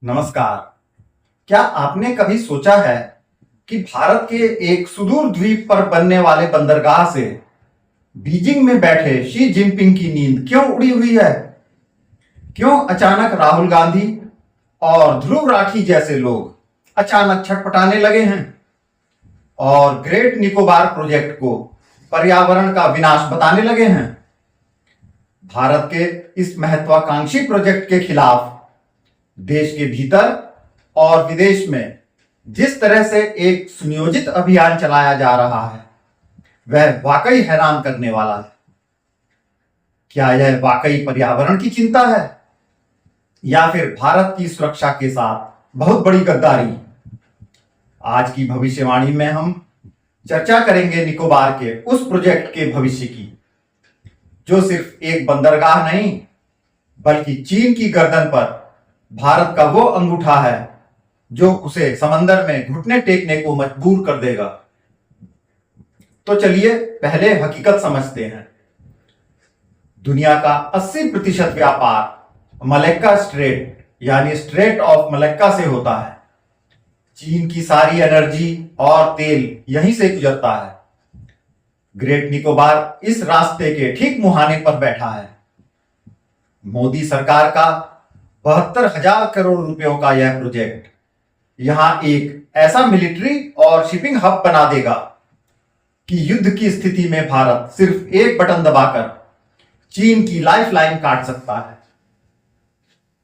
नमस्कार। क्या आपने कभी सोचा है कि भारत के एक सुदूर द्वीप पर बनने वाले बंदरगाह से बीजिंग में बैठे शी जिनपिंग की नींद क्यों उड़ी हुई है? क्यों अचानक राहुल गांधी और ध्रुव राठी जैसे लोग अचानक छटपटाने लगे हैं और ग्रेट निकोबार प्रोजेक्ट को पर्यावरण का विनाश बताने लगे हैं? भारत के इस महत्वाकांक्षी प्रोजेक्ट के खिलाफ देश के भीतर और विदेश में जिस तरह से एक सुनियोजित अभियान चलाया जा रहा है वह वाकई हैरान करने वाला है। क्या यह वाकई पर्यावरण की चिंता है या फिर भारत की सुरक्षा के साथ बहुत बड़ी गद्दारी? आज की भविष्यवाणी में हम चर्चा करेंगे निकोबार के उस प्रोजेक्ट के भविष्य की जो सिर्फ एक बंदरगाह नहीं बल्कि चीन की गर्दन पर भारत का वो अंगूठा है जो उसे समंदर में घुटने टेकने को मजबूर कर देगा। तो चलिए पहले हकीकत समझते हैं। दुनिया का 80% व्यापार मलक्का स्ट्रेट यानी स्ट्रेट ऑफ मलक्का से होता है। चीन की सारी एनर्जी और तेल यहीं से गुजरता है। ग्रेट निकोबार इस रास्ते के ठीक मुहाने पर बैठा है। मोदी सरकार का 72,000 करोड़ रुपयों का यह प्रोजेक्ट यहां एक ऐसा मिलिट्री और शिपिंग हब बना देगा कि युद्ध की स्थिति में भारत सिर्फ एक बटन दबाकर चीन की लाइफलाइन काट सकता है।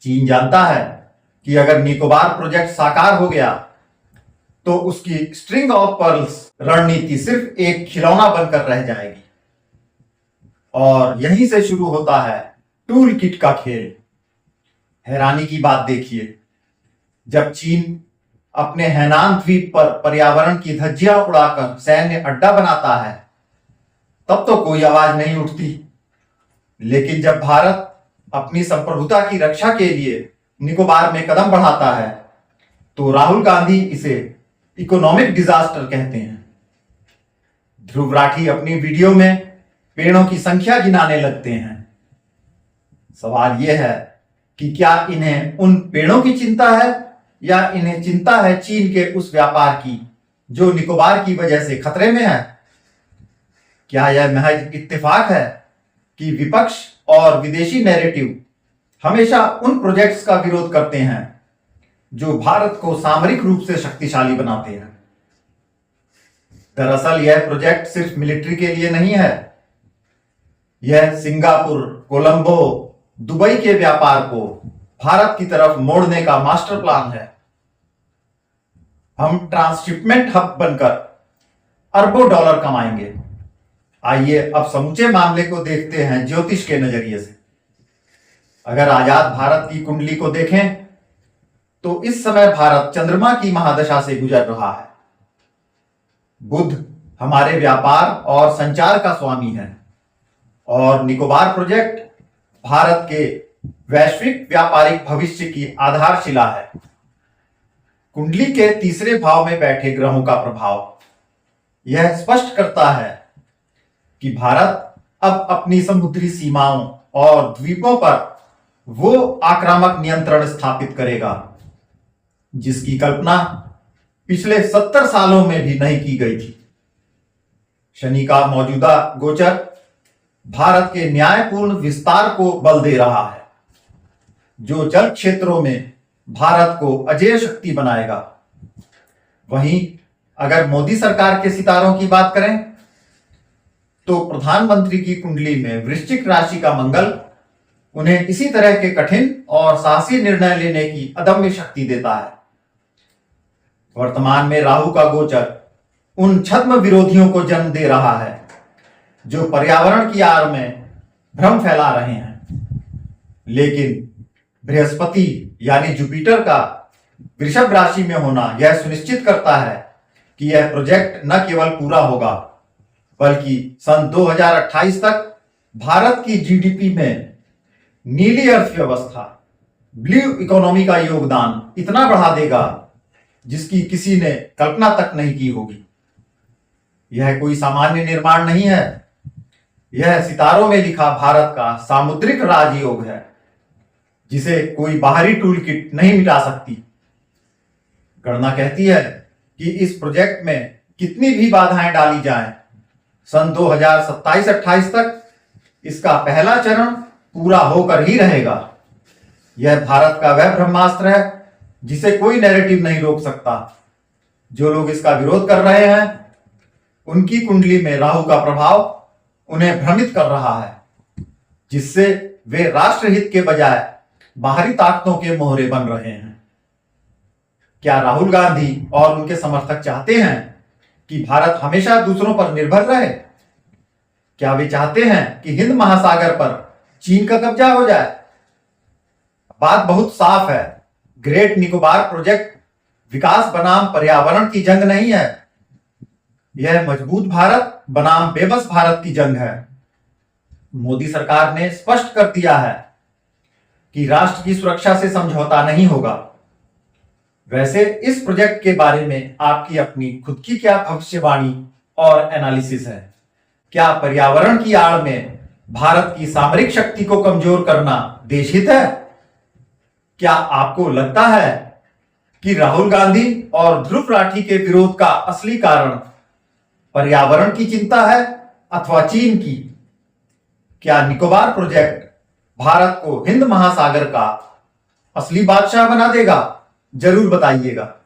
चीन जानता है कि अगर निकोबार प्रोजेक्ट साकार हो गया तो उसकी स्ट्रिंग ऑफ पर्ल्स रणनीति सिर्फ एक खिलौना बनकर रह जाएगी। और यहीं से शुरू होता है टूल किट का खेल। हैरानी की बात देखिए, जब चीन अपने हैनान द्वीप पर पर्यावरण की धज्जियां उड़ाकर सैन्य अड्डा बनाता है तब तो कोई आवाज नहीं उठती, लेकिन जब भारत अपनी संप्रभुता की रक्षा के लिए निकोबार में कदम बढ़ाता है तो राहुल गांधी इसे इकोनॉमिक डिजास्टर कहते हैं। ध्रुव राठी अपनी वीडियो में पेड़ों की संख्या गिनाने लगते हैं। सवाल यह है कि क्या इन्हें उन पेड़ों की चिंता है या इन्हें चिंता है चीन के उस व्यापार की जो निकोबार की वजह से खतरे में है? क्या यह महज इत्तेफाक है कि विपक्ष और विदेशी नैरेटिव हमेशा उन प्रोजेक्ट्स का विरोध करते हैं जो भारत को सामरिक रूप से शक्तिशाली बनाते हैं? दरअसल यह प्रोजेक्ट सिर्फ मिलिट्री के लिए नहीं है। यह सिंगापुर, कोलंबो, दुबई के व्यापार को भारत की तरफ मोड़ने का मास्टर प्लान है। हम ट्रांसशिपमेंट हब बनकर अरबों डॉलर कमाएंगे। आइए अब समूचे मामले को देखते हैं ज्योतिष के नजरिए से। अगर आजाद भारत की कुंडली को देखें तो इस समय भारत चंद्रमा की महादशा से गुजर रहा है। बुध हमारे व्यापार और संचार का स्वामी है और निकोबार प्रोजेक्ट भारत के वैश्विक व्यापारिक भविष्य की आधारशिला है। कुंडली के तीसरे भाव में बैठे ग्रहों का प्रभाव यह स्पष्ट करता है कि भारत अब अपनी समुद्री सीमाओं और द्वीपों पर वो आक्रामक नियंत्रण स्थापित करेगा जिसकी कल्पना पिछले 70 सालों में भी नहीं की गई थी। शनि का मौजूदा गोचर भारत के न्यायपूर्ण विस्तार को बल दे रहा है जो जल क्षेत्रों में भारत को अजेय शक्ति बनाएगा। वहीं अगर मोदी सरकार के सितारों की बात करें तो प्रधानमंत्री की कुंडली में वृश्चिक राशि का मंगल उन्हें इसी तरह के कठिन और साहसी निर्णय लेने की अदम्य शक्ति देता है। वर्तमान में राहु का गोचर उन छद्म विरोधियों को जन्म दे रहा है जो पर्यावरण की आड़ में भ्रम फैला रहे हैं। लेकिन बृहस्पति यानी जुपिटर का वृषभ राशि में होना यह सुनिश्चित करता है कि यह प्रोजेक्ट न केवल पूरा होगा बल्कि सन 2028 तक भारत की जीडीपी में नीली अर्थव्यवस्था, ब्लू इकोनॉमी का योगदान इतना बढ़ा देगा जिसकी किसी ने कल्पना तक नहीं की होगी। यह कोई सामान्य निर्माण नहीं है, यह सितारों में लिखा भारत का सामुद्रिक राजयोग है जिसे कोई बाहरी टूल किट नहीं मिटा सकती। गणना कहती है कि इस प्रोजेक्ट में कितनी भी बाधाएं डाली जाएं, सन 2027-28 तक इसका पहला चरण पूरा होकर ही रहेगा। यह भारत का वह ब्रह्मास्त्र है जिसे कोई नैरेटिव नहीं रोक सकता। जो लोग इसका विरोध कर रहे हैं, उनकी कुंडली में राहु का प्रभाव उन्हें भ्रमित कर रहा है, जिससे वे राष्ट्रहित के बजाय बाहरी ताकतों के मोहरे बन रहे हैं। क्या राहुल गांधी और उनके समर्थक चाहते हैं कि भारत हमेशा दूसरों पर निर्भर रहे? क्या वे चाहते हैं कि हिंद महासागर पर चीन का कब्जा हो जाए? बात बहुत साफ है। ग्रेट निकोबार प्रोजेक्ट विकास बनाम पर्यावरण की जंग नहीं है। यह मजबूत भारत बनाम बेबस भारत की जंग है। मोदी सरकार ने स्पष्ट कर दिया है कि राष्ट्र की सुरक्षा से समझौता नहीं होगा। वैसे इस प्रोजेक्ट के बारे में आपकी अपनी खुद की क्या भविष्यवाणी और एनालिसिस है? क्या पर्यावरण की आड़ में भारत की सामरिक शक्ति को कमजोर करना देशहित है? क्या आपको लगता है कि राहुल गांधी और ध्रुव राठी के विरोध का असली कारण पर्यावरण की चिंता है अथवा चीन की? क्या निकोबार प्रोजेक्ट भारत को हिंद महासागर का असली बादशाह बना देगा? जरूर बताइएगा।